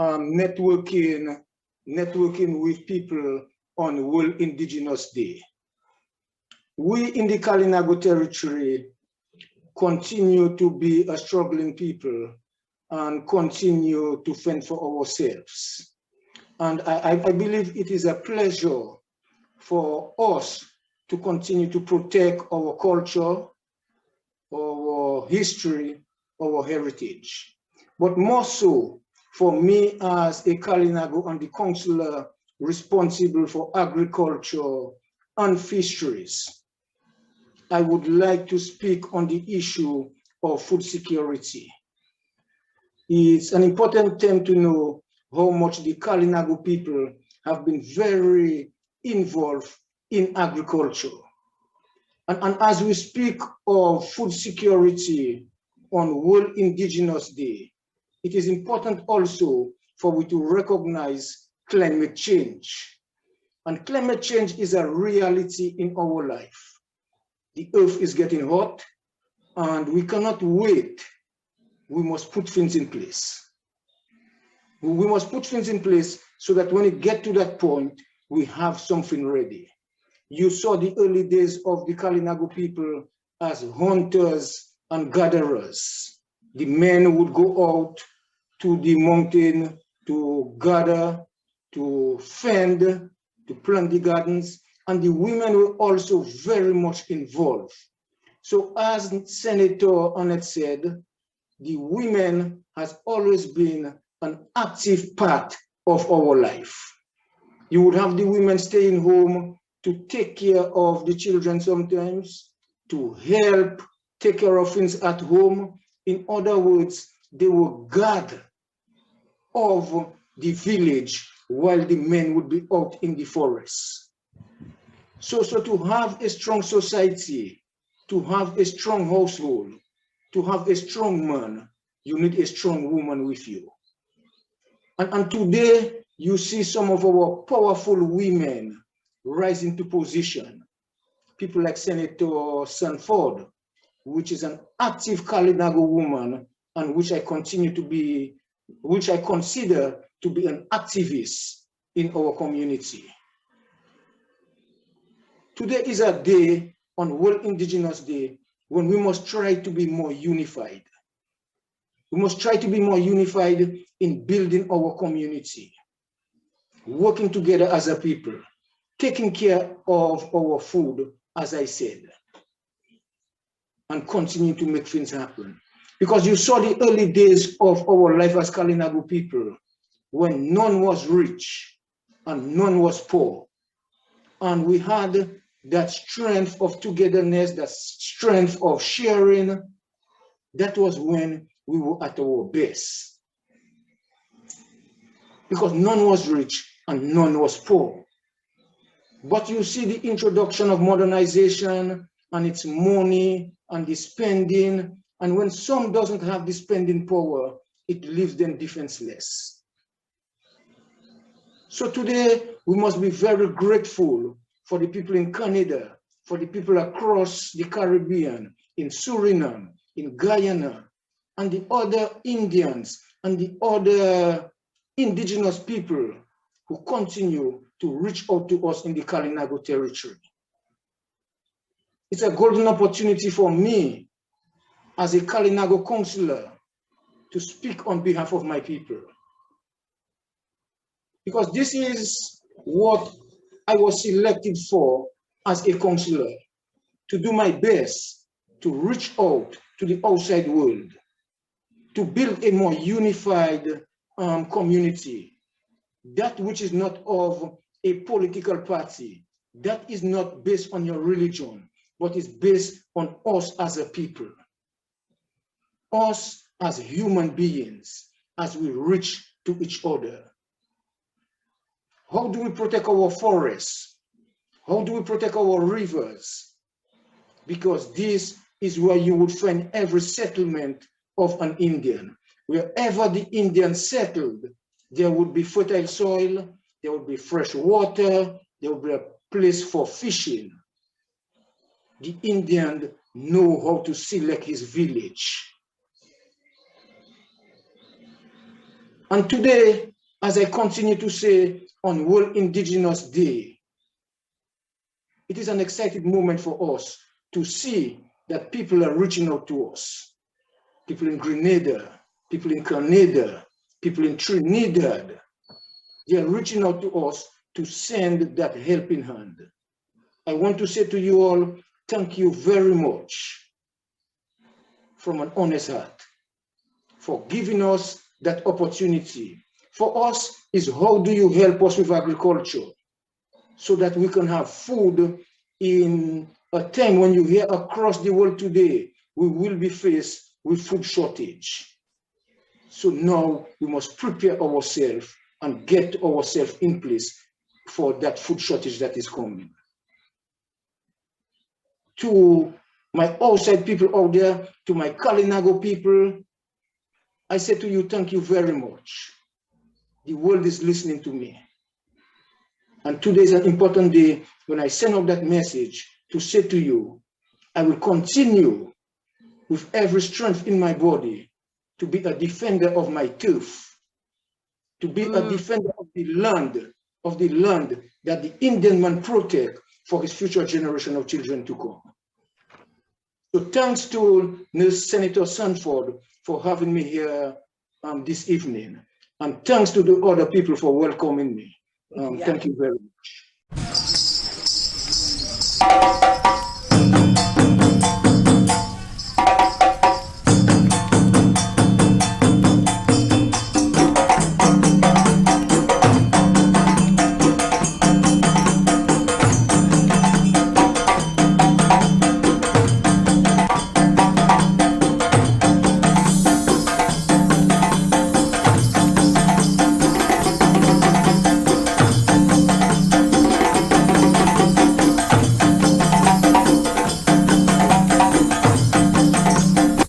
networking with people on World Indigenous Day. We in the Kalinago territory continue to be a struggling people and continue to fend for ourselves. And I believe it is a pleasure for us to continue to protect our culture, our history, our heritage. But more so, for me as a Kalinago and the councillor responsible for agriculture and fisheries, I would like to speak on the issue of food security. It's an important thing to know how much the Kalinago people have been very involved in agriculture. And as we speak of food security on World Indigenous Day, it is important also for we to recognize climate change. And climate change is a reality in our life. The earth is getting hot and we cannot wait. We must put things in place. We must put things in place so that when it gets to that point, we have something ready. You saw the early days of the Kalinago people as hunters and gatherers. The men would go out to the mountain to gather, to fend, to plant the gardens, and the women were also very much involved. So as Senator Annette said, the women has always been an active part of our life. You would have the women staying home to take care of the children sometimes, to help take care of things at home. In other words, they were guard of the village while the men would be out in the forest. So to have a strong society, to have a strong household, to have a strong man, you need a strong woman with you. And today, you see some of our powerful women rising to position. People like Senator Sanford, which is an active Kalinago woman, and which I consider to be an activist in our community. Today is a day on World Indigenous Day when we must try to be more unified. We must try to be more unified in building our community, working together as a people, taking care of our food, as I said, and continue to make things happen. Because you saw the early days of our life as Kalinago people, when none was rich and none was poor. And we had that strength of togetherness, that strength of sharing. That was when we were at our best. Because none was rich and none was poor. But you see the introduction of modernization and its money and the spending. And when some doesn't have the spending power, it leaves them defenseless. So today, we must be very grateful for the people in Canada, for the people across the Caribbean, in Suriname, in Guyana, and the other Indians and the other indigenous people who continue to reach out to us in the Kalinago territory. It's a golden opportunity for me as a Kalinago councillor to speak on behalf of my people. Because this is what I was selected for as a councillor, to do my best to reach out to the outside world, to build a more unified community, that which is not of a political party, that is not based on your religion, but is based on us as a people, us as human beings, as we reach to each other. How do we protect our forests? How do we protect our rivers? Because this is where you would find every settlement of an Indian. Wherever the Indians settled, there would be fertile soil, there would be fresh water, there would be a place for fishing. The Indian know how to select his village. And today, as I continue to say on World Indigenous Day, it is an exciting moment for us to see that people are reaching out to us. People in Grenada, people in Canada, people in Trinidad, they are reaching out to us to send that helping hand. I want to say to you all, thank you very much from an honest heart for giving us that opportunity. For us is how do you help us with agriculture so that we can have food in a time when you hear across the world today, we will be faced with food shortage. So now we must prepare ourselves and get ourselves in place for that food shortage that is coming. To my outside people out there, to my Kalinago people, I say to you, thank you very much. The world is listening to me. And today is an important day when I send out that message to say to you, I will continue with every strength in my body to be a defender of my turf, to be a defender of the land that the Indian man protect for his future generation of children to come. So thanks to Senator Sanford for having me here this evening. And thanks to the other people for welcoming me. Thank you very much.